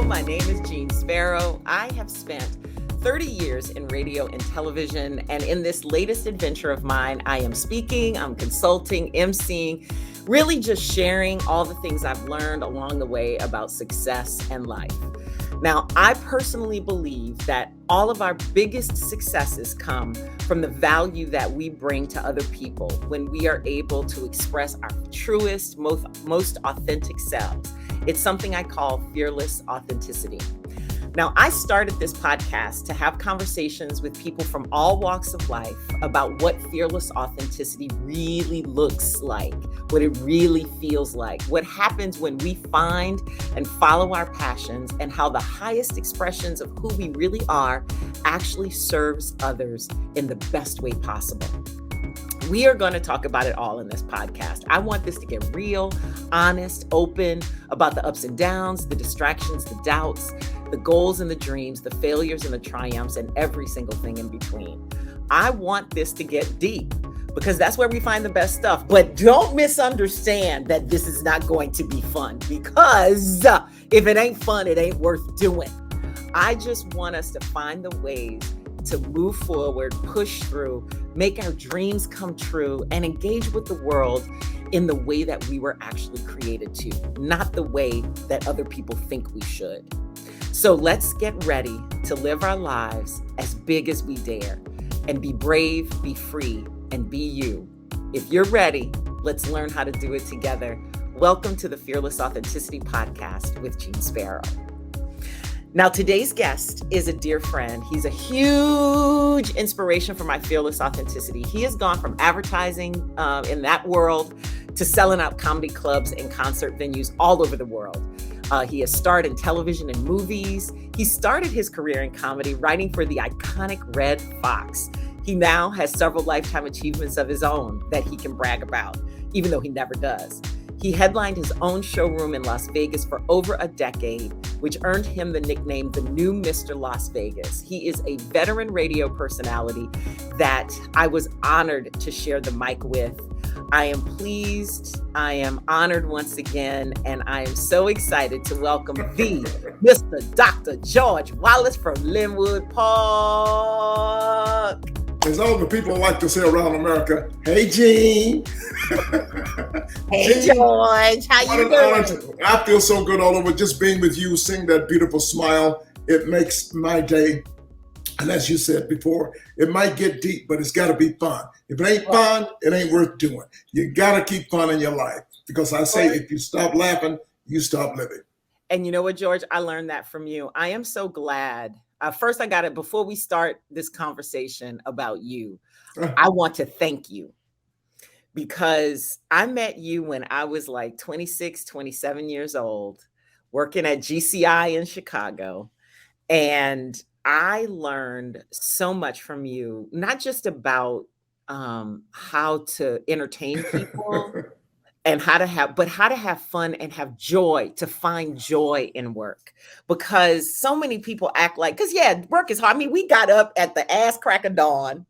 my name is Jeanne Sparrow. I have spent 30 years in radio and television, and in this latest adventure of mine, I am speaking, I'm consulting, emceeing, really just sharing all the things I've learned along the way about success and life. Now, I personally believe that all of our biggest successes come from the value that we bring to other people when we are able to express our truest, most authentic selves. It's something I call fearless authenticity. Now, I started this podcast to have conversations with people from all walks of life about what fearless authenticity really looks like, what it really feels like, what happens when we find and follow our passions, and how the highest expressions of who we really are actually serves others in the best way possible. We are going to talk about it all in this podcast. I want this to get real, honest, open about the ups and downs, the distractions, the doubts, the goals and the dreams, the failures and the triumphs, and every single thing in between. I want this to get deep because that's where we find the best stuff. But don't misunderstand that this is not going to be fun, because if it ain't fun, it ain't worth doing. I just want us to find the ways to move forward, push through, make our dreams come true, and engage with the world in the way that we were actually created to, not the way that other people think we should. So let's get ready to live our lives as big as we dare, and be brave, be free, and be you. If you're ready, let's learn how to do it together. Welcome to the Fearless Authenticity Podcast with Jeanne Sparrow. Now, today's guest is a dear friend. He's a huge inspiration for my fearless authenticity. He has gone from advertising in that world to selling out comedy clubs and concert venues all over the world. He has starred in television and movies. He started his career in comedy writing for the iconic Red Foxx. He now has several lifetime achievements of his own that he can brag about, even though he never does. He headlined his own showroom in Las Vegas for over a decade, which earned him the nickname the new Mr. Las Vegas. He is a veteran radio personality that I was honored to share the mic with. I am pleased, I am honored once again, and I am so excited to welcome the Mr. Dr. George Wallace from Linwood Park. As all the people like to say around America, hey, Jeanne. Hey, George, how you doing? I feel so good all over just being with you, seeing that beautiful smile. It makes my day. And as you said before, it might get deep, but it's got to be fun. If it ain't fun, it ain't worth doing. You got to keep fun in your life, because I say if you stop laughing, you stop living. And you know what, George? I learned that from you. I am so glad. First, I got it before we start this conversation about you. I want to thank you, because I met you when I was like 26, 27 years old, working at GCI in Chicago. And I learned so much from you, not just about how to entertain people and how to have fun and have joy, to find joy in work. Because so many people act like, work is hard. I mean, we got up at the ass crack of dawn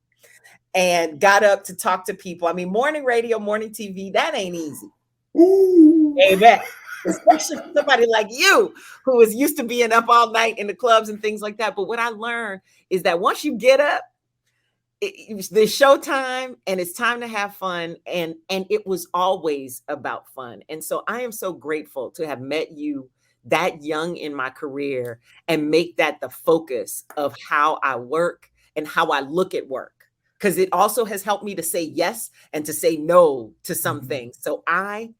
and got up to talk to people. I mean, morning radio, morning TV, that ain't easy. Ooh. Amen. Especially somebody like you, who is used to being up all night in the clubs and things like that. But what I learned is that once you get up, it's the showtime and it's time to have fun. And it was always about fun. And so I am so grateful to have met you that young in my career and make that the focus of how I work and how I look at work. Because it also has helped me to say yes and to say no to some things. So I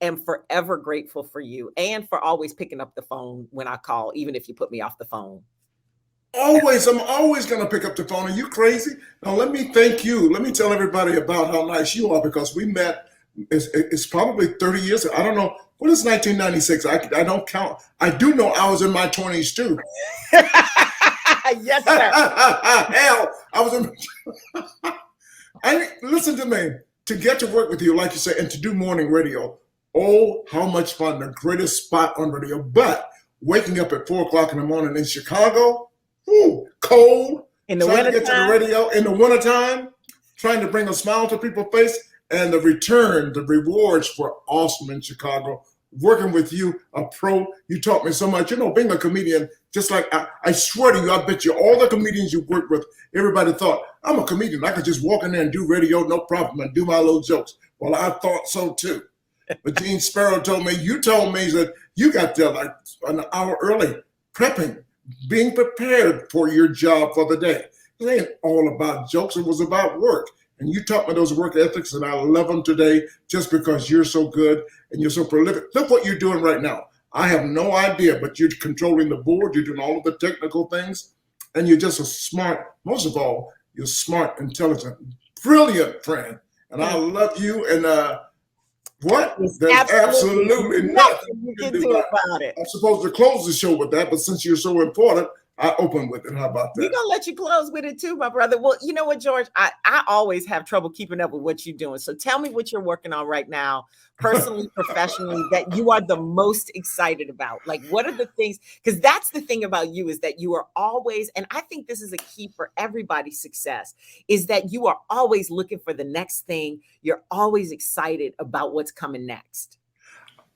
am forever grateful for you, and for always picking up the phone when I call, even if you put me off the phone. Always. I'm always going to pick up the phone. Are you crazy? Now, let me thank you. Let me tell everybody about how nice you are, because we met, it's probably 30 years ago. I don't know. What is 1996? I don't count. I do know I was in my 20s too. Yes, sir. Hell, I was in. Listen to me. To get to work with you, like you say, and to do morning radio. Oh, how much fun. The greatest spot on radio. But waking up at 4 o'clock in the morning in Chicago, cold, in the trying winter to get time. to the radio in the wintertime, trying to bring a smile to people's face, and the return, the rewards were awesome in Chicago. working with you, a pro. You taught me so much. You know, being a comedian, just like I swear to you, I bet you all the comedians you worked with, everybody thought, I'm a comedian. I could just walk in there and do radio, no problem, and do my little jokes. Well, I thought so too. But Jeanne Sparrow told me that you got there like an hour early, prepping, being prepared for your job for the day. It ain't all about jokes. It was about work. And you taught me those work ethics, and I love them today just because you're so good and you're so prolific. Look what you're doing right now. I have no idea, but you're controlling the board. You're doing all of the technical things, and you're just a smart, most of all, you're smart, intelligent, brilliant friend. And I love you. And there's absolutely nothing you can do about it. I'm supposed to close the show with that, but since you're so important, I open with it. How about that? We're going to let you close with it too, my brother. Well, you know what, George? I always have trouble keeping up with what you're doing. So tell me what you're working on right now, personally, professionally, that you are the most excited about. Like, what are the things? Because that's the thing about you, is that you are always, and I think this is a key for everybody's success, is that you are always looking for the next thing. You're always excited about what's coming next.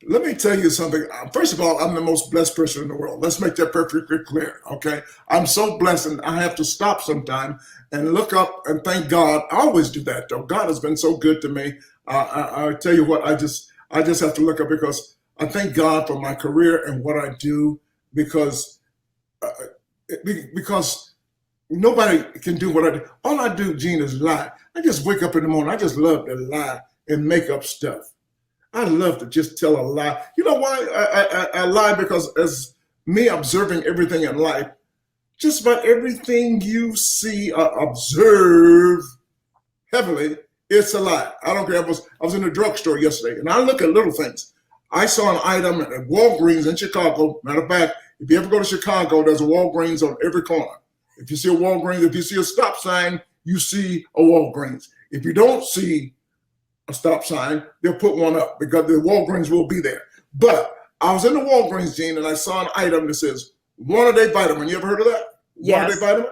Let me tell you something. First of all, I'm the most blessed person in the world. Let's make that perfectly clear, okay? I'm so blessed, and I have to stop sometime and look up and thank God. I always do that, though. God has been so good to me. I tell you what, I just have to look up, because I thank God for my career and what I do, because nobody can do what I do. All I do, Jeanne, is lie. I just wake up in the morning. I just love to lie and make up stuff. I love to just tell a lie. You know why I lie? Because as me observing everything in life, just about everything you see, observe heavily, it's a lie. I don't care. I was in a drugstore yesterday, and I look at little things. I saw an item at Walgreens in Chicago. Matter of fact, if you ever go to Chicago, there's a Walgreens on every corner. If you see a Walgreens, if you see a stop sign, you see a Walgreens. If you don't see a stop sign, they'll put one up, because the Walgreens will be there. But I was in the Walgreens, Jeanne, and I saw an item that says one-a-day vitamin. You ever heard of that? Yes. One-a-day vitamin?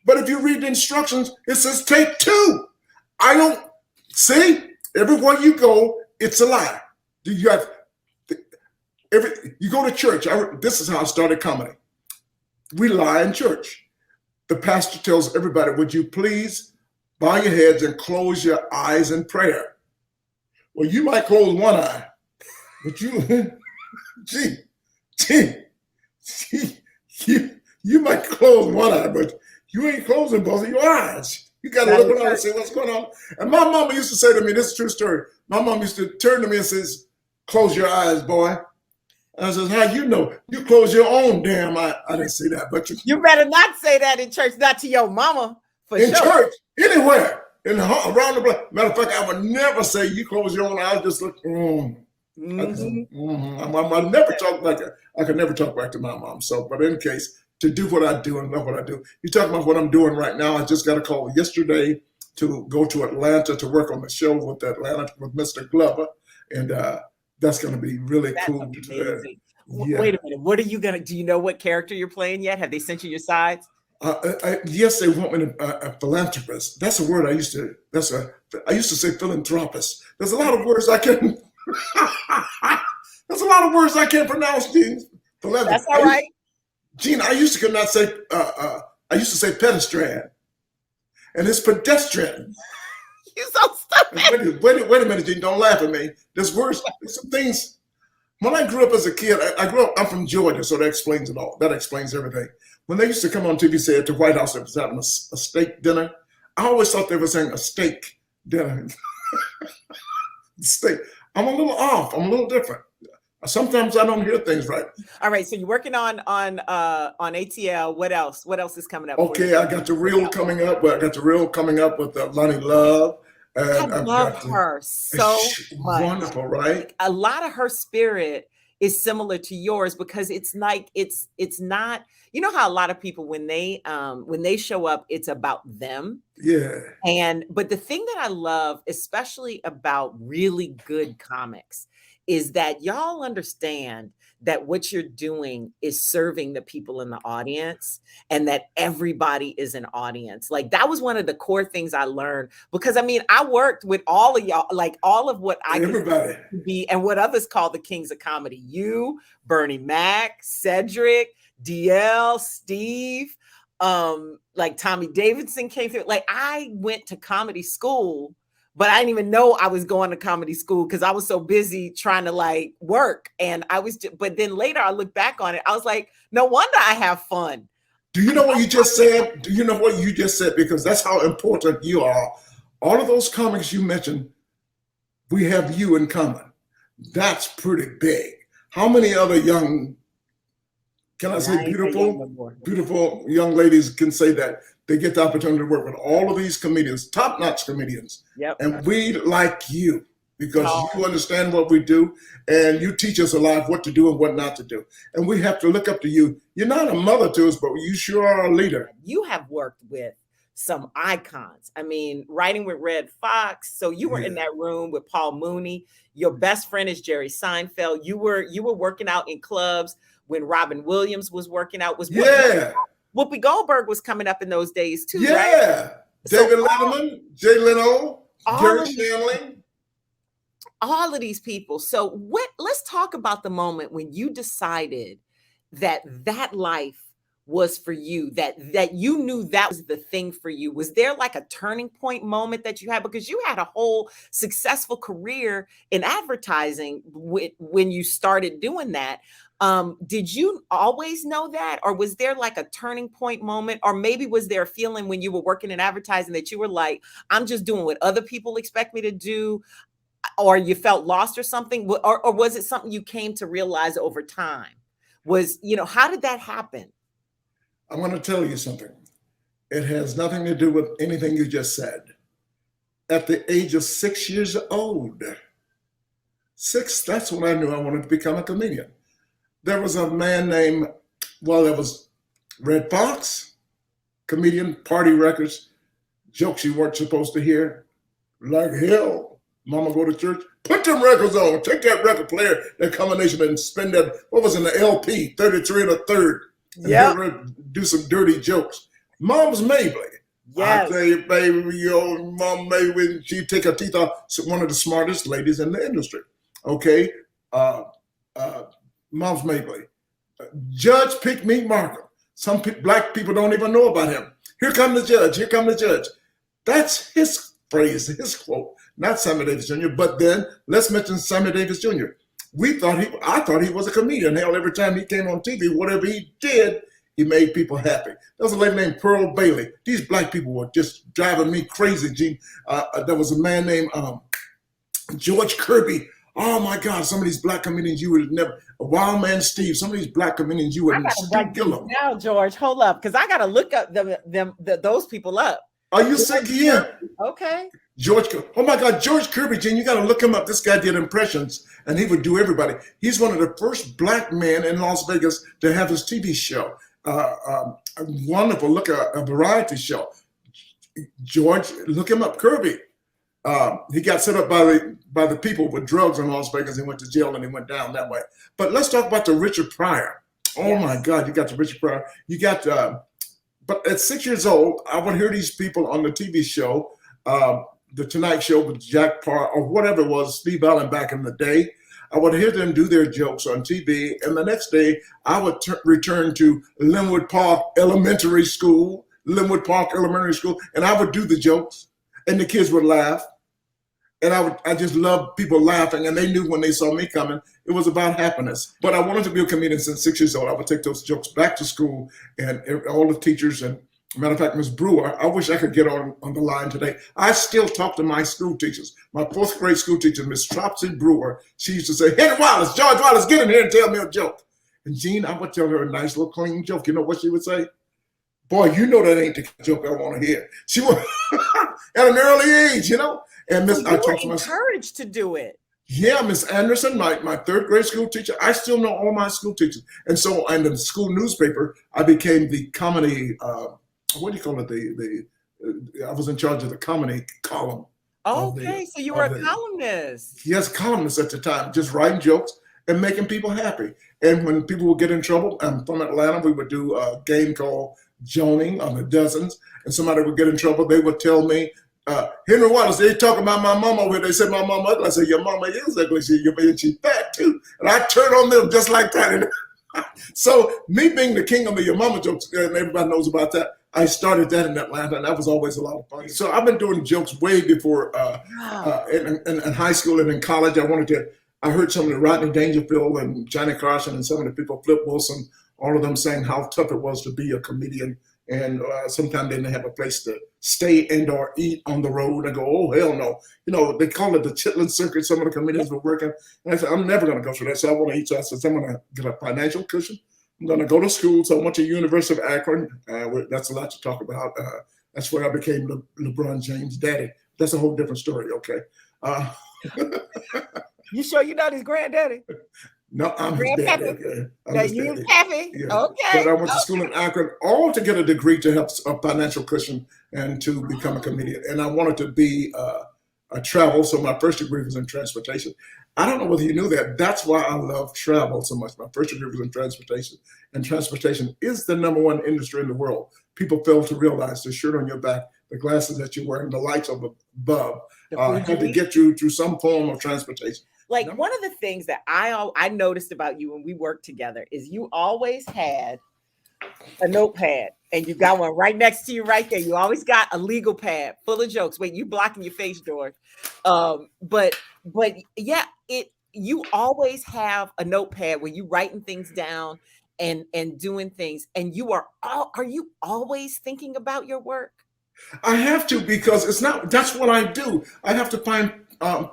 But if you read the instructions, it says take 2. I don't see. Everywhere you go, it's a lie. You go to church. This is how I started comedy. We lie in church. The pastor tells everybody, would you please bow your heads and close your eyes in prayer? Well, you might close one eye, but you might close one eye, but you ain't closing both of your eyes. You got to look around and say, what's going on? And my mama used to say to me, this is a true story. My mom used to turn to me and says, close your eyes, boy. And I says, how you know? You close your own damn eye. I didn't say that, but you better not say that in church, not to your mama. In church, anywhere. Around the block. Matter of fact, I would never say you close your own eyes. Just look. I never talk like that. I could never talk back to my mom. So, but in case, to do what I do and love what I do. You talk about what I'm doing right now. I just got a call yesterday to go to Atlanta to work on the show with Mr. Glover, and that's going to be really cool. Yeah. Wait a minute. What are you gonna? Do you know what character you're playing yet? Have they sent you your sides? Yes, they want me to a philanthropist. That's a word I used to say philanthropist. There's a lot of words I can't. There's a lot of words I can't pronounce, Jeanne. That's all right. Jeanne, I used to not say. I used to say pedestrian, and it's pedestrian. You're so stupid. Wait a minute, Jeanne. Don't laugh at me. There's words. There's some things. When I grew up as a kid, I'm from Georgia, so that explains it all. That explains everything. When they used to come on TV, say at the White House, they was having a steak dinner. I always thought they were saying a steak dinner. Steak. I'm a little off. I'm a little different. Sometimes I don't hear things right. All right, so you're working on ATL. What else? What else is coming up? Okay, I got the reel coming up. I got the reel coming up with Lonnie Love. And I love her so much. Wonderful, right? A lot of her spirit is similar to yours, because it's like it's not. You know how a lot of people, when they show up, it's about them. Yeah. But the thing that I love, especially about really good comics, is that y'all understand that what you're doing is serving the people in the audience, and that everybody is an audience. Like, that was one of the core things I learned, because I mean, I worked with all of y'all, like all of what I everybody could be and what others call the kings of comedy. You, Bernie Mac, Cedric, DL, Steve, like Tommy Davidson came through. Like, I went to comedy school, but I didn't even know I was going to comedy school because I was so busy trying to like work. And but then later I look back on it, I was like, no wonder I have fun. Do you know what you just said? Do you know what you just said? Because that's how important you are. All of those comics you mentioned, we have you in common. That's pretty big. How many other young, can I say beautiful young ladies can say that they get the opportunity to work with all of these comedians, top-notch comedians. Yep. And we like you because you understand what we do, and you teach us a lot of what to do and what not to do. And we have to look up to you. You're not a mother to us, but you sure are a leader. You have worked with some icons. I mean, writing with Red Fox. So you were in that room with Paul Mooney. Your best friend is Jerry Seinfeld. You were working out in clubs when Robin Williams was working out. Whoopi Goldberg was coming up in those days too, right? David Letterman, Jay Leno, Jerry Shanley. All of these people. So let's talk about the moment when you decided that life was for you, that you knew that was the thing for you. Was there like a turning point moment that you had? Because you had a whole successful career in advertising when you started doing that. Did you always know that? Or was there like a turning point moment? Or maybe was there a feeling when you were working in advertising that you were like, I'm just doing what other people expect me to do? Or you felt lost or something? Or was it something you came to realize over time? How did that happen? I'm going to tell you something. It has nothing to do with anything you just said. At the age of 6 years old, that's when I knew I wanted to become a comedian. There was a man named, there was Red Foxx, comedian, Party Records, jokes you weren't supposed to hear. Like hell, mama go to church, put them records on, take that record player, that combination, and spend that, what was in the LP, 33 and a third. Yeah. Do some dirty jokes. Mom's Mabley. Yes. I tell you, baby, your mom Mabley, she take her teeth off. So one of the smartest ladies in the industry. Okay. Mom's Mabley. Judge Pick Meat Markham. Some black people don't even know about him. Here come the judge. Here come the judge. That's his phrase, his quote. Not Sammy Davis Jr., but then let's mention Sammy Davis Jr. I thought he was a comedian. Hell, every time he came on TV, whatever he did, he made people happy. There was a lady named Pearl Bailey. These black people were just driving me crazy, Gene. There was a man named George Kirby. Oh my God, some of these black comedians you would never, Wild Man Steve, some of these black comedians you would never kill them. Now, George, hold up, because I got to look up those people up. Are you sick here? Okay. Oh my God, George Kirby, Gene, you got to look him up. This guy did impressions and he would do everybody. He's one of the first black men in Las Vegas to have his TV show. Wonderful, a variety show. George, look him up, Kirby. He got set up by the people with drugs in Las Vegas. He went to jail and he went down that way. But let's talk about the Richard Pryor. Oh my God, you got the Richard Pryor. You got, but at 6 years old, I would hear these people on the TV show, The Tonight Show with Jack Parr or whatever it was, Steve Allen back in the day. I would hear them do their jokes on TV. And the next day I would return to Linwood Park Elementary School, and I would do the jokes and the kids would laugh. And I just loved people laughing, and they knew when they saw me coming, it was about happiness. But I wanted to be a comedian since 6 years old. I would take those jokes back to school, and all the teachers, and matter of fact, Ms. Brewer, I wish I could get on the line today. I still talk to my school teachers. My fourth grade school teacher, Ms. Tropsy Brewer, she used to say, Henry Wallace, George Wallace, get in here and tell me a joke. And Jeanne, I would tell her a nice little clean joke. You know what she would say? Boy, you know that ain't the joke I want to hear. She would, at an early age, you know? And Miss, I talked to my encouraged to do it. Yeah, Miss Anderson, my third grade school teacher. I still know all my school teachers. And so in the school newspaper, I became the comedy, what do you call it? I was in charge of the comedy column Okay, so you were a columnist. Yes, columnist at the time, just writing jokes and making people happy. And when people would get in trouble, I'm from Atlanta, we would do a game called Joning on the Dozens, and somebody would get in trouble, they would tell me, Henry Wallace, they talk about my mama over here. They said my mama ugly. I said, your mama is ugly. She's fat too. And I turn on them just like that. So me being the king of the your mama jokes, and everybody knows about that, I started that in Atlanta, and that was always a lot of fun. So I've been doing jokes way before in high school and in college. I heard some of the Rodney Dangerfield and Johnny Carson and some of the people, Flip Wilson, all of them saying how tough it was to be a comedian. And sometimes they didn't have a place to stay and or eat on the road. I go, oh, hell no. You know, they call it the Chitlin Circuit. Some of the comedians were working. And I said, I'm never going to go through that. So I want to eat. So I said, I'm going to get a financial cushion. I'm going to go to school. So I went to University of Akron. That's a lot to talk about. That's where I became LeBron James' daddy. That's a whole different story, okay? You sure you're not his granddaddy? No, I'm his daddy. Okay? Now you and Pappy? Yeah. Okay. But I went to school in Akron, all to get a degree to help a financial cushion and to become a comedian. And I wanted to be a travel, so my first degree was in transportation. I don't know whether you knew that. That's why I love travel so much. My first degree was in transportation, and transportation is the #1 industry in the world. People fail to realize the shirt on your back, the glasses that you're wearing, the lights above, had to get you through some form of transportation. Like one of the things that I noticed about you when we worked together is you always had a notepad, and you got one right next to you right there. You always got a legal pad full of jokes. Wait, you blocking your face, George. But yeah, you always have a notepad where you writing things down and doing things. And are you always thinking about your work? I have to, because that's what I do. I have to find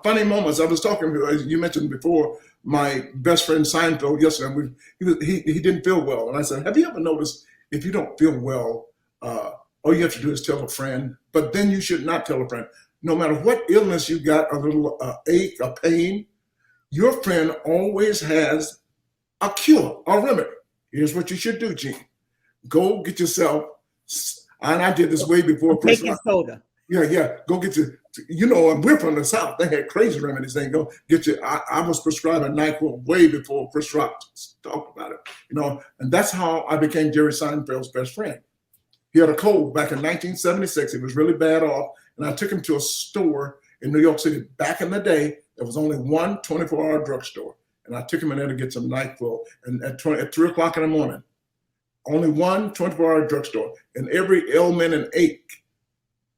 funny moments. I was talking to, as you mentioned before, my best friend Seinfeld yesterday. He didn't feel well. And I said, have you ever noticed if you don't feel well, all you have to do is tell a friend, but then you should not tell a friend. No matter what illness you got, a little ache, a pain, your friend always has a cure, a remedy. Here's what you should do, Jeanne. Go get yourself, and I did this way before. Baking soda. Yeah. Go get and we're from the South. They had crazy remedies. They go get you. I was prescribing NyQuil way before Chris Rock talked about it, and that's how I became Jerry Seinfeld's best friend. He had a cold back in 1976. He was really bad off, and I took him to a store in New York City. Back in the day, there was only one 24-hour drugstore, and I took him in there to get some NyQuil. And at 3 o'clock in the morning, only one 24-hour drugstore, and every ailment and ache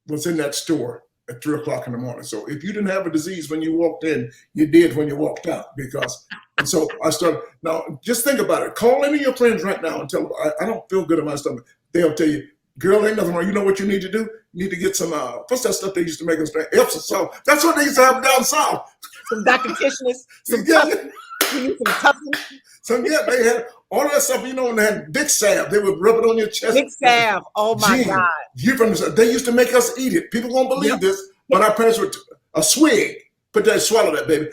was in that store at 3 o'clock in the morning. So if you didn't have a disease when you walked in, you did when you walked out. And so I started. Now, just think about it. Call any of your friends right now and tell them, I don't feel good in my stomach. They'll tell you, girl, ain't nothing wrong. You know what you need to do? You need to get some, what's that stuff they used to make us drink? Epsom salt. That's what they used to have down south. Some Dr. Kitchener's, some So yeah, they had all that stuff, when they had Dick salve, they would rub it on your chest. Dick salve, oh my Jeanne, God. They used to make us eat it. People won't believe this, but our parents would, a swig, swallow that, baby.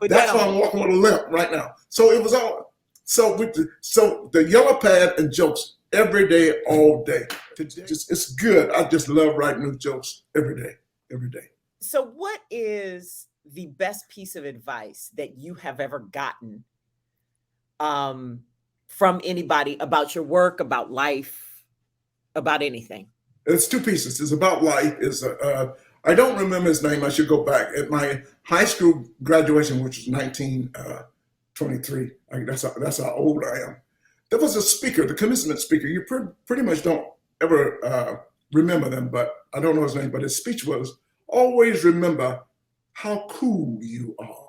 That's why I'm walking with a limp right now. So it was all, so the yellow pad and jokes every day, all day. It's good. I just love writing new jokes every day. So what is the best piece of advice that you have ever gotten from anybody about your work, about life, about anything? It's two pieces. It's about life. I don't remember his name. I should go back. At my high school graduation, which was 1923, that's how old I am. There was a speaker, the commencement speaker. You pretty much don't ever remember them, but I don't know his name. But his speech was, always remember how cool you are.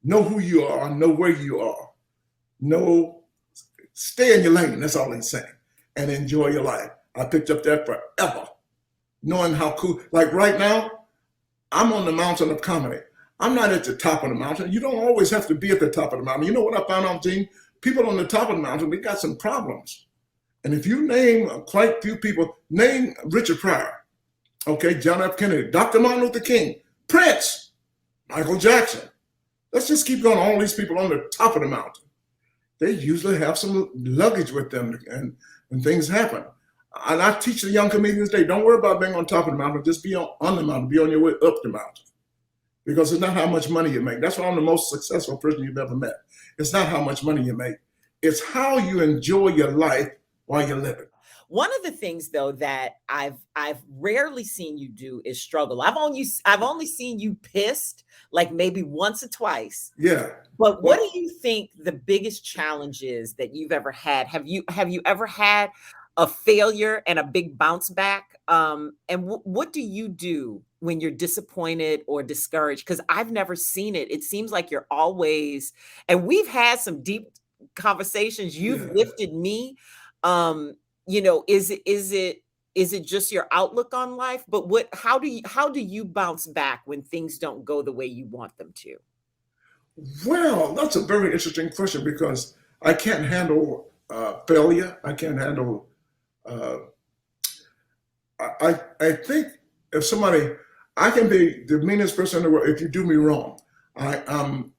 Know who you are, know where you are. Stay in your lane, that's all he's saying. And enjoy your life. I picked up that forever. Knowing how cool, like right now, I'm on the mountain of comedy. I'm not at the top of the mountain. You don't always have to be at the top of the mountain. You know what I found out, Jeanne? People on the top of the mountain, they got some problems. And if you name quite a few people, name Richard Pryor, okay, John F. Kennedy, Dr. Martin Luther King, Prince, Michael Jackson. Let's just keep going. All these people on the top of the mountain, they usually have some luggage with them, and things happen. And I teach the young comedians today, don't worry about being on top of the mountain, just be on the mountain, be on your way up the mountain. Because it's not how much money you make. That's why I'm the most successful person you've ever met. It's not how much money you make. It's how you enjoy your life while you're living. One of the things, though, that I've rarely seen you do is struggle. I've only seen you pissed, like maybe once or twice. Yeah. But what do you think the biggest challenge is that you've ever had? Have you ever had a failure and a big bounce back? And what do you do when you're disappointed or discouraged? Because I've never seen it. It seems like you're always, and we've had some deep conversations. You've lifted me. You know, is it just your outlook on life? But how do you bounce back when things don't go the way you want them to? Well, that's a very interesting question because I can't handle failure. I can't handle. I think if somebody, I can be the meanest person in the world if you do me wrong. I'm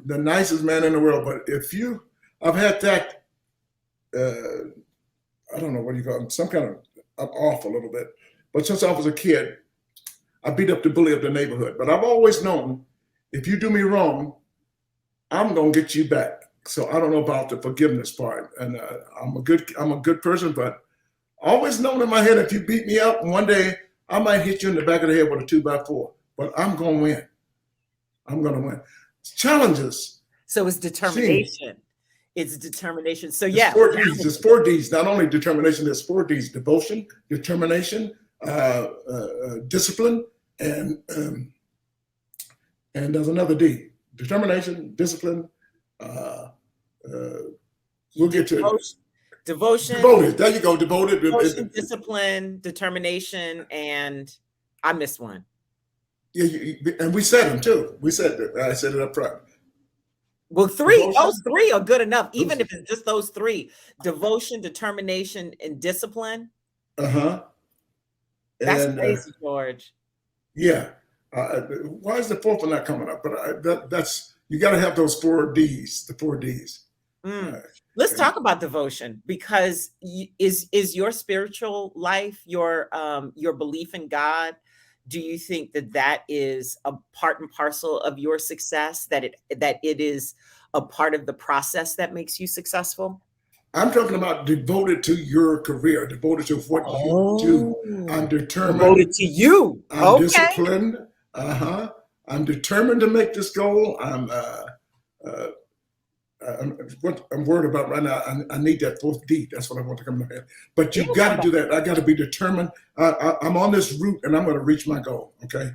the nicest man in the world, but I've had that. I don't know what you call it, some kind of, I'm off a little bit. But since I was a kid, I beat up the bully of the neighborhood. But I've always known if you do me wrong, I'm gonna get you back. So I don't know about the forgiveness part. And I'm a good person, but always known in my head, if you beat me up, one day I might hit you in the back of the head with a 2x4. But I'm gonna win. I'm gonna win. Challenges. So it's determination. It's determination. So yeah, there's 4 Ds. Not only determination, there's 4 Ds: devotion, determination, discipline, and there's another D: determination, discipline. We'll get to it. Devotion. Devoted. There you go. Devoted. Devotion, discipline, determination, and I missed one. Yeah, and we said them too. We said that. I said it up front. Well, those 3 are good enough, even if it's just those 3: devotion, determination, and discipline. That's crazy, George. Yeah. Why is the 4th one not coming up? But that's, you got to have those 4 Ds, the 4 Ds. Let's talk about devotion, because is your spiritual life, your belief in God, do you think that is a part and parcel of your success, that it is a part of the process that makes you successful? I'm talking about devoted to your career, devoted to what you do. I'm determined. Devoted to you. I'm disciplined. I'm determined to make this goal. What I'm worried about right now, I need that 4th D. That's what I want to come to head. But you got to do that. I got to be determined. I'm on this route and I'm going to reach my goal. Okay.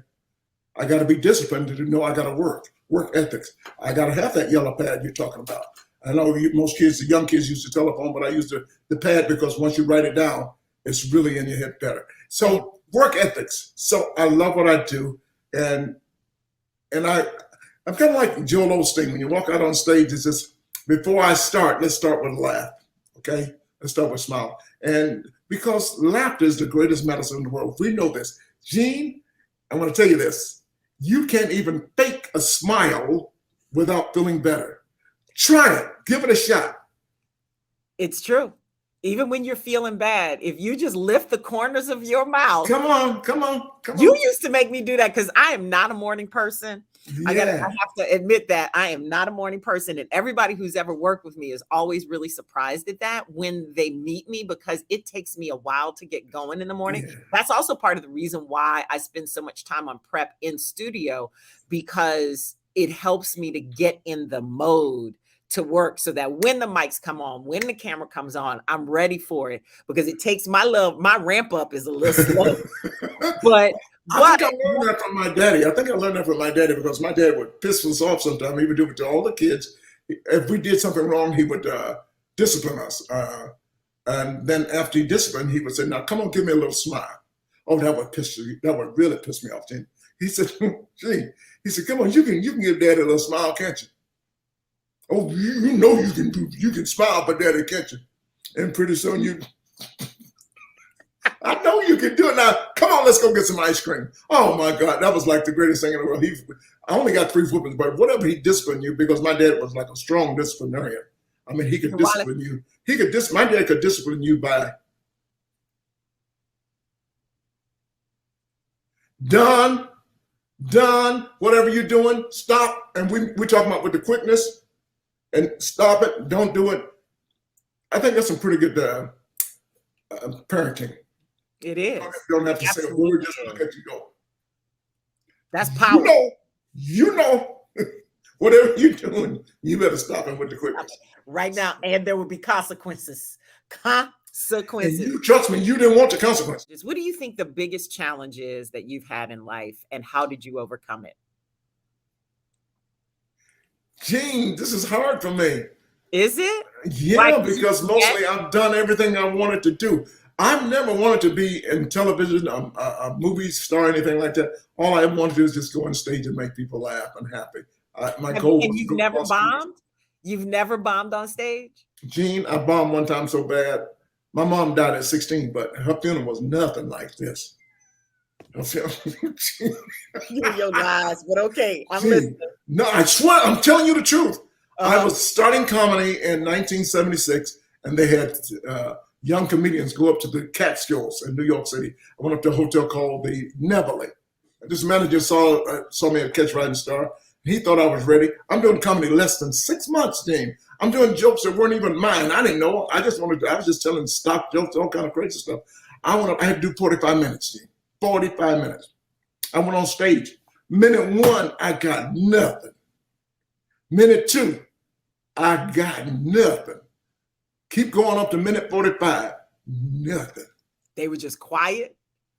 I got to be disciplined to know I got to work ethics. I got to have that yellow pad you're talking about. I know most kids, the young kids use the telephone, but I use the pad because once you write it down, it's really in your head better. So work ethics. So I love what I do. And I'm kind of like Joel Osteen. When you walk out on stage, it's just, before I start, let's start with a laugh, okay? Let's start with a smile. And because laughter is the greatest medicine in the world. We know this. Jeanne, I want to tell you this. You can't even fake a smile without feeling better. Try it. Give it a shot. It's true. Even when you're feeling bad, if you just lift the corners of your mouth. Come on. You used to make me do that because I am not a morning person. Yeah. I have to admit that I am not a morning person. And everybody who's ever worked with me is always really surprised at that when they meet me, because it takes me a while to get going in the morning. Yeah. That's also part of the reason why I spend so much time on prep in studio, because it helps me to get in the mode to work, so that when the mics come on, when the camera comes on, I'm ready for it, because it takes my ramp up is a little slow. But I think I learned that from my daddy. Because my dad would piss us off sometimes. He would do it to all the kids. If we did something wrong, he would discipline us. And then after he disciplined, he would say, "Now come on, give me a little smile." Oh, that would really piss me off, Jeanne. He said, "Come on, you can give Daddy a little smile, can't you?" Oh, you know you can smile, but Daddy can't you? And pretty soon I know you can do it now. Come on, let's go get some ice cream. Oh my God, that was like the greatest thing in the world. I only got 3 whoopings, but whatever he disciplined you, because my dad was like a strong disciplinarian. I mean, he could discipline you. My dad could discipline you by done, whatever you're doing, stop. And we talking about with the quickness and stop it, don't do it. I think that's some pretty good parenting. It is. You don't have to say a word, just look at you go. That's power. You know, whatever you're doing, you better stop it with the quickness. Right now, and there will be consequences. Consequences. And you trust me, you didn't want the consequences. What do you think the biggest challenge is that you've had in life, and how did you overcome it? Jeanne, this is hard for me. Is it? Yeah, because mostly I've done everything I wanted to do. I've never wanted to be in television, a movie star, anything like that. All I want to do is just go on stage and make people laugh and happy. My goal. And you've never bombed? You've never bombed on stage? Jeanne, I bombed one time so bad. My mom died at 16, but her funeral was nothing like this. Your lies, but okay, I'm listening. No, I swear, I'm telling you the truth. I was starting comedy in 1976, and they had young comedians go up to the Catskills in New York City. I went up to a hotel called the Neville. This manager saw me at Catch Rising Star. He thought I was ready. I'm doing comedy less than 6 months, Jeanne. I'm doing jokes that weren't even mine. I didn't know. I was just telling stock jokes, all kind of crazy stuff. I had to do 45 minutes, Jeanne. 45 minutes. I went on stage. Minute 1, I got nothing. Minute 2, I got nothing. Keep going up to minute 45, nothing. They were just quiet?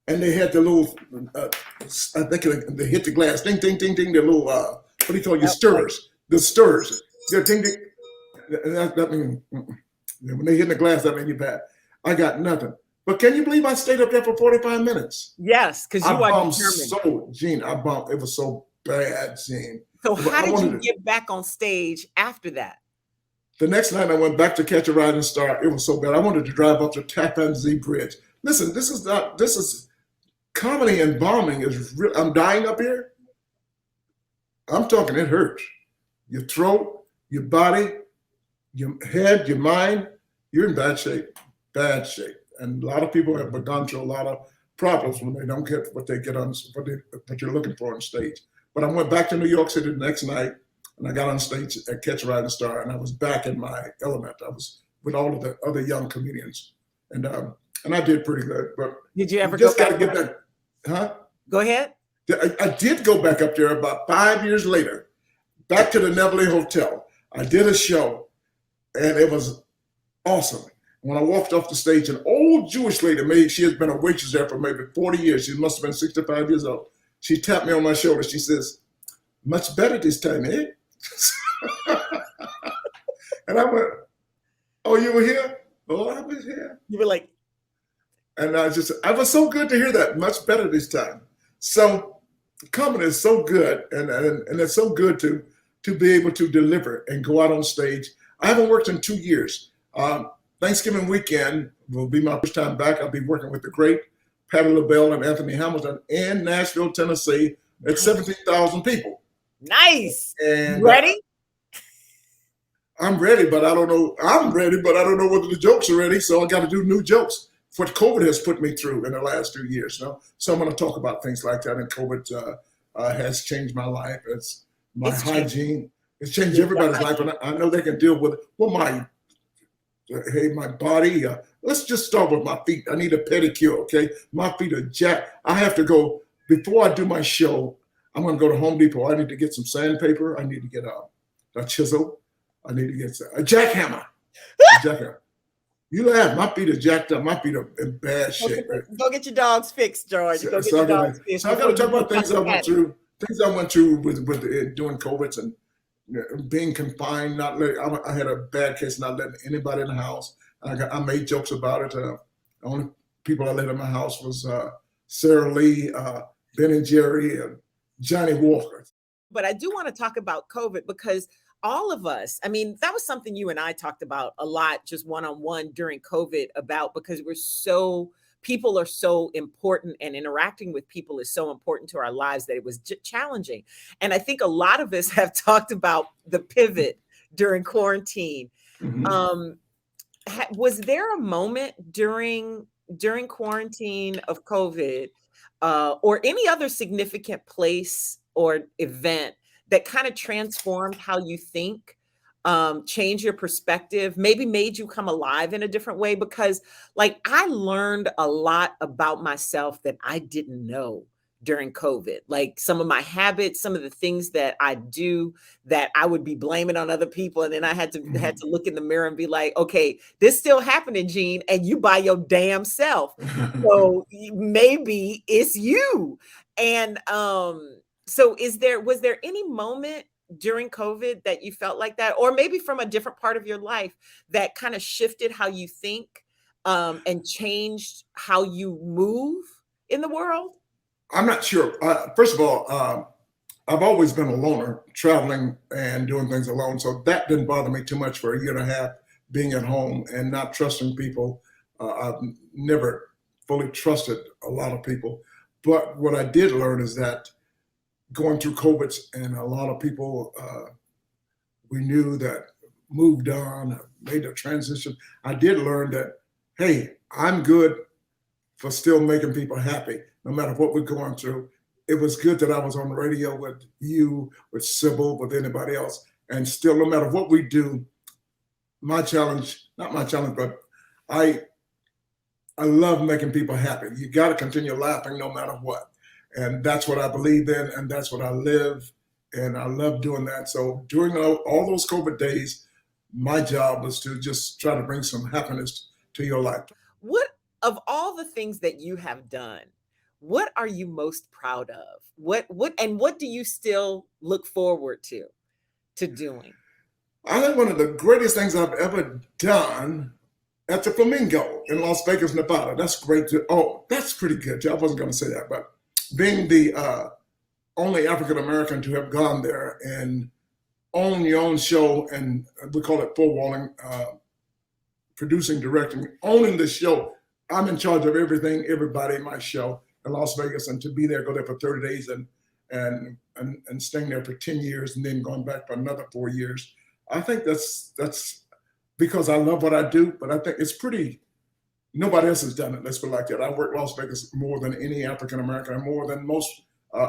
And they had the little, I think they hit the glass, ding, ding, ding, ding, the little, what do you call you, stirrers. The stirrers. They're ding, ding. That means, when they hit the glass, that means you're bad. I got nothing. But can you believe I stayed up there for 45 minutes? Yes, because you bombed Jeanne, I bombed. It was so bad, Jeanne. So how did you get back on stage after that? The next night I went back to Catch a Rising Star. It was so bad. I wanted to drive up to Tappan Zee Bridge. Listen, this is comedy and bombing is real. I'm dying up here. I'm talking, it hurts. Your throat, your body, your head, your mind, you're in bad shape, bad shape. And a lot of people have gone through a lot of problems when they don't get what they get on, what you're looking for on stage. But I went back to New York City the next night, and I got on stage at Catch a Rising Star, and I was back in my element. I was with all of the other young comedians, and I did pretty good. But did you ever just go got to get back? Huh? Go ahead. I did go back up there about 5 years later, back to the Neville Hotel. I did a show, and it was awesome. When I walked off the stage, an old Jewish lady, she has been a waitress there for maybe 40 years. She must have been 65 years old. She tapped me on my shoulder. She says, "Much better this time, eh?" And I went, "Oh, you were here?" "Oh, I was here." You were like, and I was so good to hear that. Much better this time. So comedy is so good, and it's so good to be able to deliver and go out on stage. I haven't worked in 2 years. Thanksgiving weekend will be my first time back. I'll be working with the great Patti LaBelle and Anthony Hamilton in Nashville, Tennessee. It's 17,000 people. Nice. And ready? I'm ready, but I don't know. I'm ready, but I don't know whether the jokes are ready. So I got to do new jokes. What COVID has put me through in the last 2 years. So I'm going to talk about things like that. And COVID has changed my life. It's my hygiene. It's changed everybody's life. And I know they can deal with it. Well, my body. Let's just start with my feet. I need a pedicure, okay? My feet are jacked. I have to go, before I do my show, I'm going to go to Home Depot. I need to get some sandpaper. I need to get a chisel. I need to get a jackhammer. You laugh. My feet are jacked up. My feet are in bad shape. Go get your dogs fixed, George. Go get your dogs fixed. So I got to talk about things I went through. Things I went through with doing COVID and being confined. I had a bad case, not letting anybody in the house. I made jokes about it. The only people I let in my house was Sarah Lee, Ben and Jerry, and Johnny Walker. But I do want to talk about COVID because all of us, I mean, that was something you and I talked about a lot, just one-on-one during COVID because people are so important, and interacting with people is so important to our lives that it was challenging. And I think a lot of us have talked about the pivot during quarantine. Mm-hmm. Was there a moment during quarantine of COVID or any other significant place or event that kind of transformed how you think, change your perspective, maybe made you come alive in a different way? Because like I learned a lot about myself that I didn't know during COVID, like some of my habits, some of the things that I do that I would be blaming on other people. And then I had to look in the mirror and be like, okay, this still happening, Jeanne, and you by your damn self. So maybe it's you. And so was there any moment during COVID that you felt like that, or maybe from a different part of your life that kind of shifted how you think, and changed how you move in the world? I'm not sure. First of all, I've always been a loner, traveling and doing things alone. So that didn't bother me too much for a year and a half, being at home and not trusting people. I've never fully trusted a lot of people. But what I did learn is that going through COVID, and a lot of people we knew that moved on, made a transition, I did learn that, hey, I'm good for still making people happy, no matter what we're going through. It was good that I was on the radio with you, with Sybil, with anybody else. And still, no matter what we do, not my challenge, but I love making people happy. You got to continue laughing no matter what. And that's what I believe in, and that's what I live. And I love doing that. So during all those COVID days, my job was to just try to bring some happiness to your life. What, of all the things that you have done, what are you most proud of? What do you still look forward to doing? I think one of the greatest things I've ever done at the Flamingo in Las Vegas, Nevada. That's great. That's pretty good. I wasn't going to say that, but being the only African American to have gone there and own your own show, and we call it four-walling, producing, directing, owning the show. I'm in charge of everything, everybody in my show in Las Vegas, and to be there, go there for 30 days and staying there for 10 years and then going back for another 4 years. I think that's because I love what I do, but I think it's nobody else has done it. Let's put it like that. I worked Las Vegas more than any African American and more than most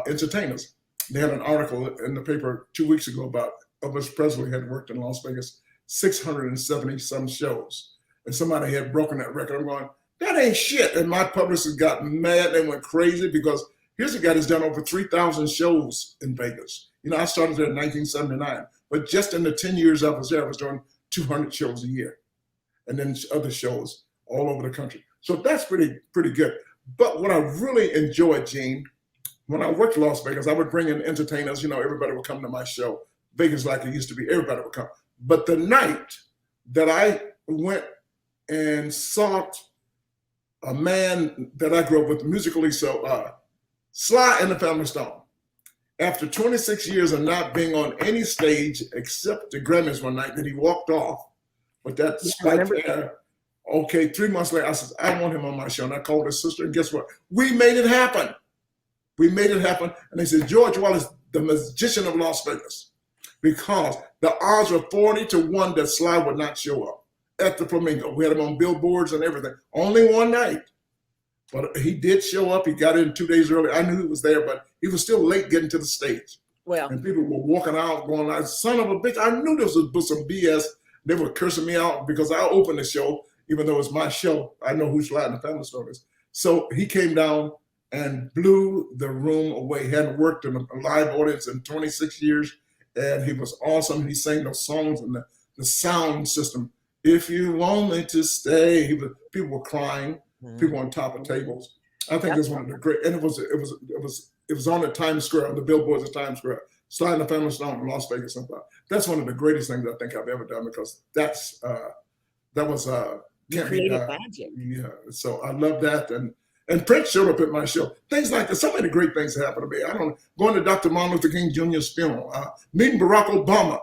entertainers. They had an article in the paper 2 weeks ago about Elvis Presley had worked in Las Vegas 670 some shows, and somebody had broken that record. I'm going, that ain't shit. And my publicist got mad and went crazy because here's a guy that's done over 3,000 shows in Vegas. I started there in 1979, but just in the 10 years I was there, I was doing 200 shows a year, and then other shows all over the country. So that's pretty good. But what I really enjoyed, Jeanne, when I worked in Las Vegas, I would bring in entertainers. Everybody would come to my show. Vegas, like it used to be, everybody would come. But the night that I went and sought a man that I grew up with musically, so Sly and the Family Stone. After 26 years of not being on any stage except the Grammys one night, that he walked off with that spiked hair. Okay, 3 months later, I said, I want him on my show. And I called his sister, and guess what? We made it happen. And they said, George Wallace, the magician of Las Vegas, because the odds were 40-1 that Sly would not show up at the Flamingo. We had him on billboards and everything. Only one night. But he did show up. He got in 2 days early. I knew he was there, but he was still late getting to the stage. Well, and people were walking out going like, son of a bitch. I knew this was some BS. They were cursing me out because I opened the show, even though it's my show. I know who Sly and the Family Stone is. So he came down and blew the room away. He hadn't worked in a live audience in 26 years. And he was awesome. He sang those songs and the sound system. If you want me to stay, people were crying. People on top of tables. I think that's one of the great, and it was on the Times Square, on the billboards of Times Square. Sly and the Family Stone in Las Vegas. That's one of the greatest things I think I've ever done, because that was can't be done. Magic. Yeah, so I love that, and Prince showed up at my show. Things like that. So many great things happened to me. Going to Dr. Martin Luther King Jr.'s funeral, meeting Barack Obama,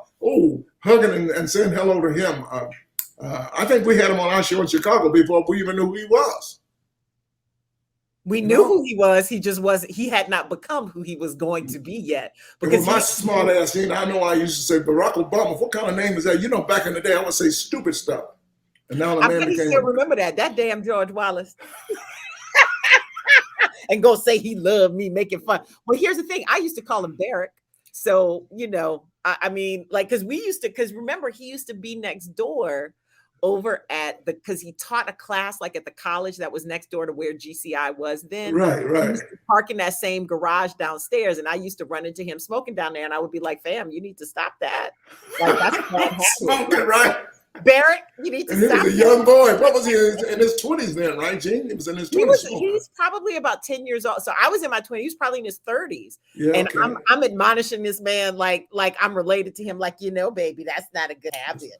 hugging and saying hello to him. I think we had him on our show in Chicago before we even knew who he was. We knew who he was. He just wasn't. He had not become who he was going to be yet. Because my smart ass, I know I used to say Barack Obama. What kind of name is that? Back in the day, I would say stupid stuff. And now the man became. Still remember that damn George Wallace. and go say he loved me, making fun. Well, here's the thing. I used to call him Barrick. So, I mean, like, because remember, he used to be next door over at because he taught a class like at the college that was next door to where GCI was then. Right. He used to park in that same garage downstairs, and I used to run into him smoking down there, and I would be like, fam, you need to stop that. Like, that's bad smoking, right? Barrett, you need to and stop. He was a young boy. What was he in his 20s then, right, Jeanne? He was in his 20s. He's probably about 10 years old. So I was in my 20s. He was probably in his 30s. Yeah, and okay. I'm admonishing this man like I'm related to him. Like, baby, that's not a good habit.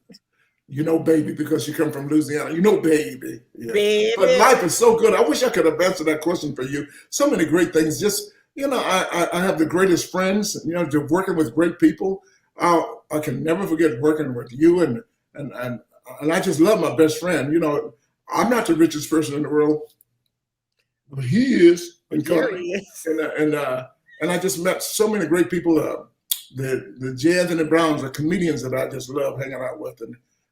Baby, because you come from Louisiana. Baby. Yeah. Baby. But life is so good. I wish I could have answered that question for you. So many great things. Just, I have the greatest friends, working with great people. I can never forget working with you and I just love my best friend. I'm not the richest person in the world, but he is. And I just met so many great people. The Jeanne and the Browns are comedians that I just love hanging out with.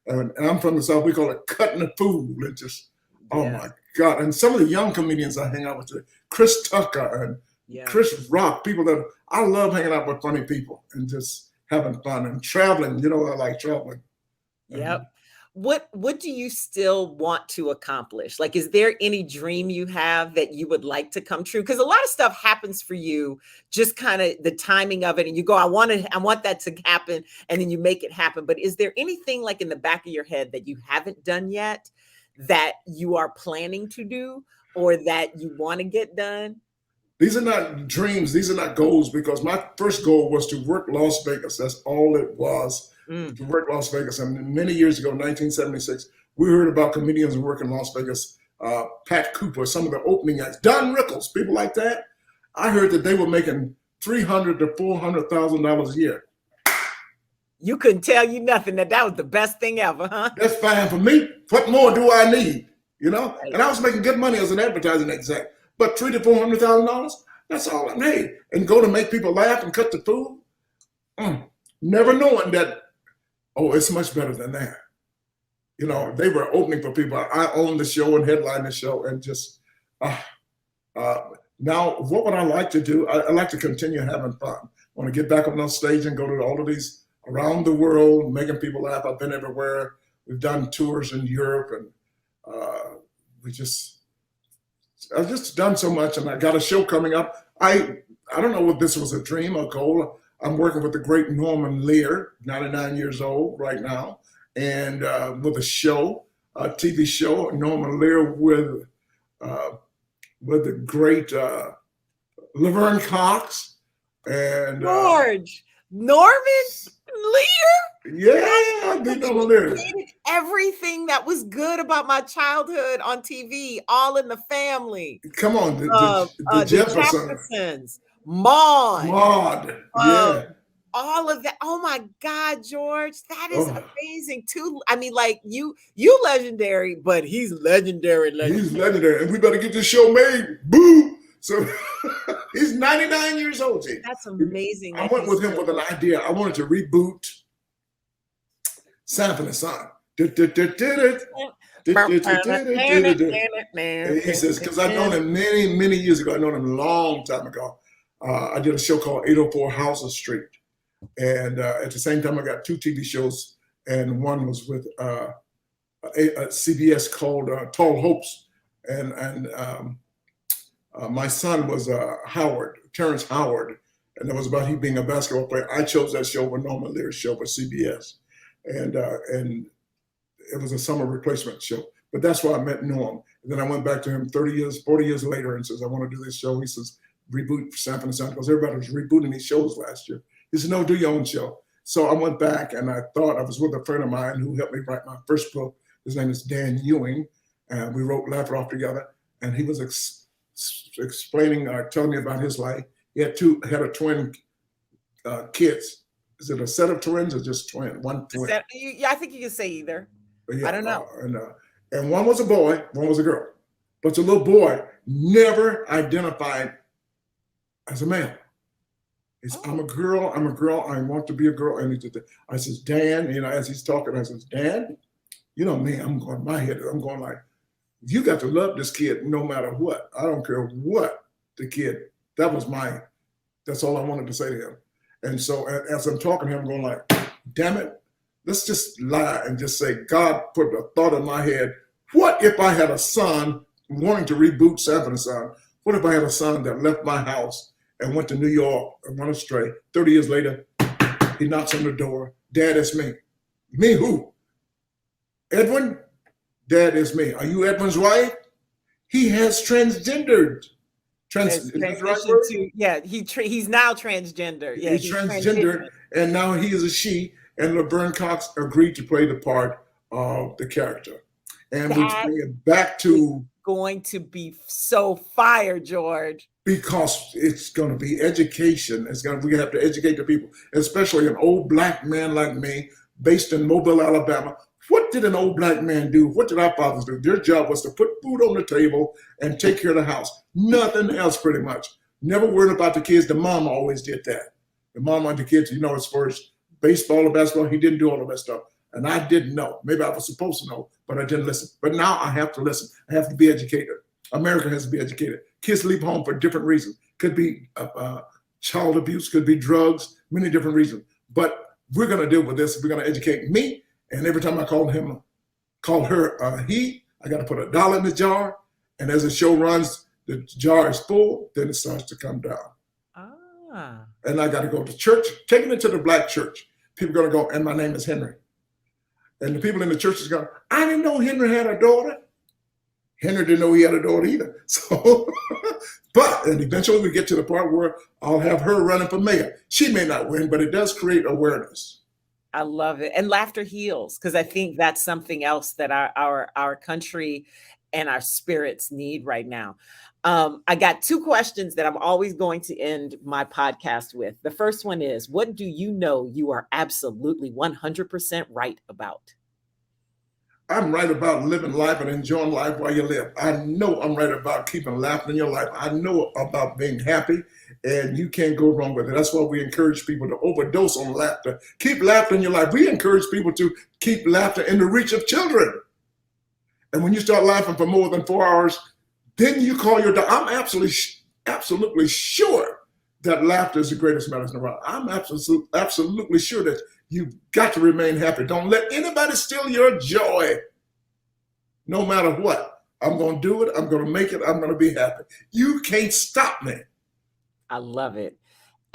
And I'm from the South. We call it cutting the food. And just, oh my God. And some of the young comedians I hang out with, Chris Tucker and Chris Rock, people that I love hanging out with funny people and just having fun and traveling. I like traveling. Yep. What do you still want to accomplish? Like, is there any dream you have that you would like to come true? Because a lot of stuff happens for you, just kind of the timing of it. And you go, I want that to happen. And then you make it happen. But is there anything like in the back of your head that you haven't done yet that you are planning to do or that you want to get done? These are not dreams. These are not goals, because my first goal was to work Las Vegas. That's all it was. To work Las Vegas. And many years ago, 1976, we heard about comedians who work in Las Vegas. Pat Cooper, some of the opening acts, Don Rickles, people like that. I heard that they were making $300,000 to $400,000 a year. You couldn't tell you nothing that was the best thing ever, huh? That's fine for me. What more do I need? And I was making good money as an advertising exec, but $300,000 to $400,000, that's all I made. And go to make people laugh and cut the food. Never knowing that. Oh, it's much better than that. They were opening for people. I owned the show and headlined the show, and just now, what would I like to do? I like to continue having fun. I want to get back on stage and go to all of these around the world, making people laugh. I've been everywhere. We've done tours in Europe, and I've just done so much. And I got a show coming up. I don't know if this was a dream or goal. I'm working with the great Norman Lear, 99 years old right now, and with a show, a TV show, Norman Lear with the great Laverne Cox and George Norman Lear. Yeah, the Norman Lear. Everything that was good about my childhood on TV, All in the Family. Come on, the Jeffersons. Maud. Yeah. All of that. Oh my God, George. That is amazing too. I mean, like you legendary, but he's legendary. He's legendary. And we better get this show made. Boo. So he's 99 years old. Jay. That's amazing. I went with him with an idea. I wanted to reboot Seinfeld and Son. He says, because I've known him many, many years ago. I've known him a long time ago. I did a show called 804 Houses Street. And at the same time, I got 2 TV shows. And one was with a CBS called Tall Hopes. And my son was Terrence Howard. And it was about him being a basketball player. I chose that show for Norman Lear's show for CBS. And it was a summer replacement show. But that's why I met Norm. And then I went back to him 40 years later and says, I want to do this show. He says, reboot Seinfeld and Son, because everybody was rebooting these shows last year. He said, no, do your own show. So I went back and I thought I was with a friend of mine who helped me write my first book. His name is Dan Ewing. And we wrote Laugh It Off together. And he was explaining, telling me about his life. He had a twin kids. Is it a set of twins or just one twin? I think you can say either. Yeah, I don't know. And one was a boy, one was a girl. But the little boy never identified as a male. I'm a girl, I want to be a girl. And I says, Dan, as he's talking, I says, Dan, me, I'm going like, you got to love this kid no matter what. I don't care what the kid. That's all I wanted to say to him. And so as I'm talking to him, I'm going like, damn it, let's just lie and just say, God put a thought in my head. What if I had a son wanting to reboot Sanford and Son? What if I had a son that left my house and went to New York and went astray? 30 years later, he knocks on the door. Dad, it's me. Me who? Edwin? Dad, it's me. Are you Edwin's wife? He has transgendered. Is that the right word? Yeah, he's now transgender. Yeah, he's transgendered, and now he is a she. And Laverne Cox agreed to play the part of the character. And we bring it back to going to be so fire, George. Because it's going to be education. We have to educate the people, especially an old black man like me, based in Mobile, Alabama. What did an old black man do? What did our fathers do? Their job was to put food on the table and take care of the house. Nothing else, pretty much. Never worried about the kids. The mom always did that. The mom wanted the kids, as far as baseball or basketball, he didn't do all of that stuff. And I didn't know. Maybe I was supposed to know, but I didn't listen. But now I have to listen. I have to be educated. America has to be educated. Kids leave home for different reasons. Could be child abuse, could be drugs, many different reasons. But we're going to deal with this. We're going to educate me. And every time I call her he, I got to put $1 in the jar. And as the show runs, the jar is full, then it starts to come down. And I got to go to church, taking it to the black church. People are going to go, and my name is Henry. And the people in the church is going, I didn't know Henry had a daughter. Henry didn't know he had a daughter either. So, and eventually we get to the part where I'll have her running for mayor. She may not win, but it does create awareness. I love it. And laughter heals, because I think that's something else that our country and our spirits need right now. I got 2 questions that I'm always going to end my podcast with. The first one is, what do you know you are absolutely 100% right about? I'm right about living life and enjoying life while you live. I know I'm right about keeping laughter in your life. I know about being happy, and you can't go wrong with it. That's why we encourage people to overdose on laughter. Keep laughter in your life. We encourage people to keep laughter in the reach of children. And when you start laughing for more than 4 hours, then you call your doctor. I'm absolutely sure that laughter is the greatest medicine around. I'm absolutely sure that you've got to remain happy. Don't let anybody steal your joy. No matter what, I'm going to do it. I'm going to make it. I'm going to be happy. You can't stop me. I love it.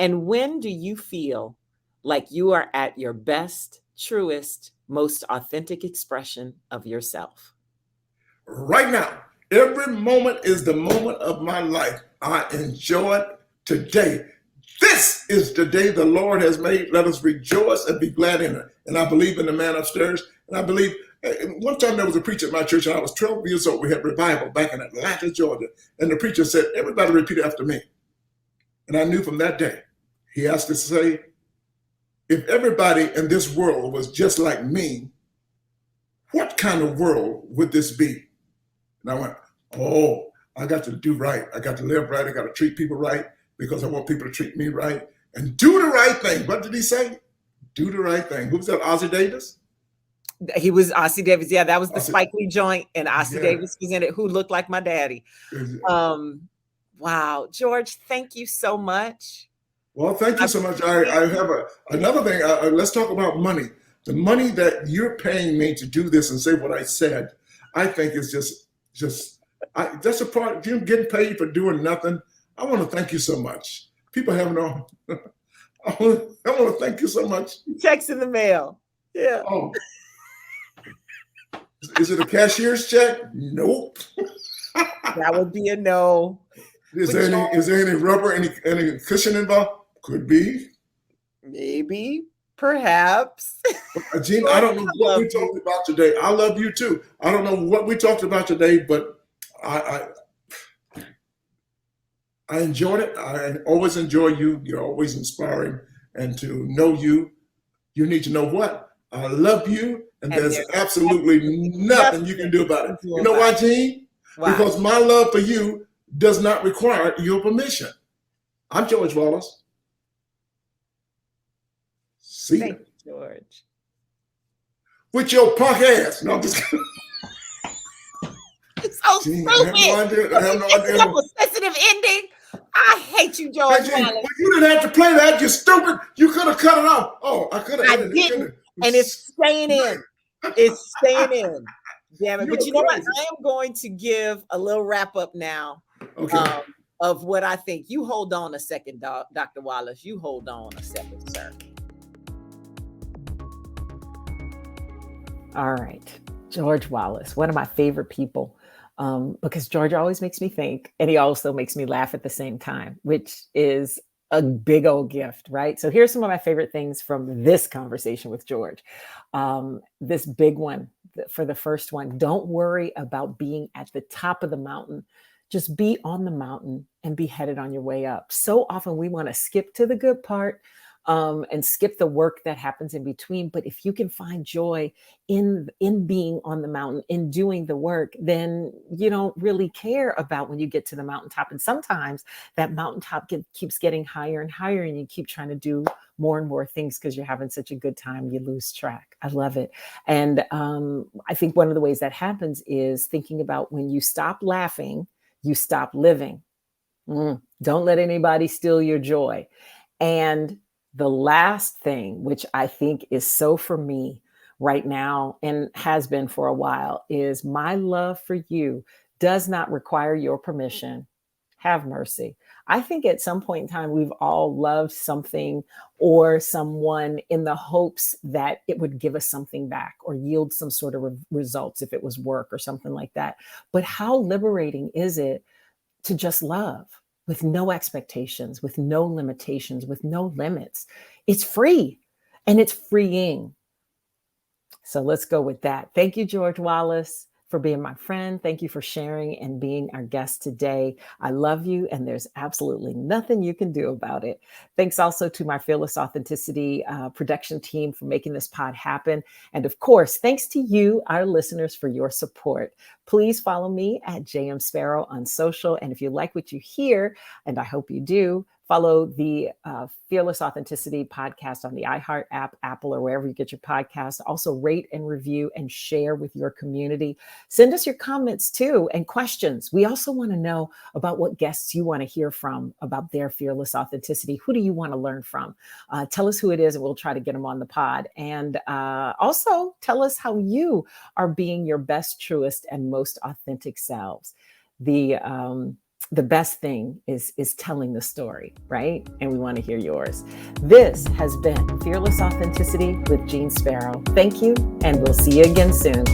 And when do you feel like you are at your best, truest, most authentic expression of yourself? Right now. Every moment is the moment of my life. I enjoy it today. This is the day the Lord has made. Let us rejoice and be glad in it. And I believe in the man upstairs. And I believe, one time there was a preacher at my church, and I was 12 years old. We had revival back in Atlanta, Georgia. And the preacher said, everybody repeat after me. And I knew from that day, he asked us to say, if everybody in this world was just like me, what kind of world would this be? And I went, I got to do right. I got to live right. I got to treat people right because I want people to treat me right and do the right thing. What did he say? Do the right thing. Who was that? Ossie Davis? He was Ossie Davis. Yeah, that was the Spike Lee joint, and Ossie Davis was in it, who looked like my daddy. Wow. George, thank you so much. Well, thank you so much. I have another thing. Let's talk about money. The money that you're paying me to do this and say what I said, I think is that's a part. You're getting paid for doing nothing. I want to thank you so much. People have no. I want to thank you so much. Checks in the mail. Yeah. Oh. Is it a cashier's check? Nope. That would be a no. Is there any rubber, any cushion involved? Could be. Maybe. Perhaps. Jeanne, I don't know what we talked about today. I love you too. I don't know what we talked about today, but I enjoyed it. I always enjoy you. You're always inspiring. And to know you need to know what? I love you, and there's absolutely nothing you can do about it. You know why, Jeanne? Why? Because my love for you does not require your permission. I'm George Wallace. See Thank you, George. With your punk ass. No, I'm just kidding. It's so stupid. I have no idea. It's a sensitive ending. I hate you, George Wallace. Well, you didn't have to play that. You stupid. You could have cut it off. Oh, I could have. I didn't, and it's staying in. It's staying in. Damn it! But you know what? I am going to give a little wrap up now. Okay. Of what I think. You hold on a second, Dr. Wallace. You hold on a second, sir. All right. George Wallace, one of my favorite people, because George always makes me think, and he also makes me laugh at the same time, which is a big old gift, right? So here's some of my favorite things from this conversation with George. This big one, for the first one, don't worry about being at the top of the mountain. Just be on the mountain and be headed on your way up. So often we want to skip to the good part and skip the work that happens in between. But if you can find joy in being on the mountain, in doing the work, then you don't really care about when you get to the mountaintop. And sometimes that mountaintop keeps getting higher and higher, and you keep trying to do more and more things because you're having such a good time, you lose track. I love it. And I think one of the ways that happens is thinking about when you stop laughing, you stop living. Don't let anybody steal your joy. And the last thing, which I think is so for me right now and has been for a while, is my love for you does not require your permission. Have mercy. I think at some point in time, we've all loved something or someone in the hopes that it would give us something back or yield some sort of results if it was work or something like that. But how liberating is it to just love with no expectations, with no limitations, with no limits? It's free and it's freeing. So let's go with that. Thank you, George Wallace, for being my friend. Thank you for sharing and being our guest today. I love you, and there's absolutely nothing you can do about it. Thanks also to my Fearless Authenticity production team for making this pod happen. And of course, thanks to you, our listeners, for your support. Please follow me at JM Sparrow on social. And if you like what you hear, and I hope you do, follow the Fearless Authenticity podcast on the iHeart app, Apple, or wherever you get your podcast. Also rate and review and share with your community. Send us your comments too and questions. We also want to know about what guests you want to hear from about their fearless authenticity. Who do you want to learn from? Tell us who it is and we'll try to get them on the pod. And also tell us how you are being your best, truest, and most authentic selves. The best thing is telling the story, right? And we want to hear yours. This has been Fearless Authenticity with Jeanne Sparrow. Thank you, and we'll see you again soon.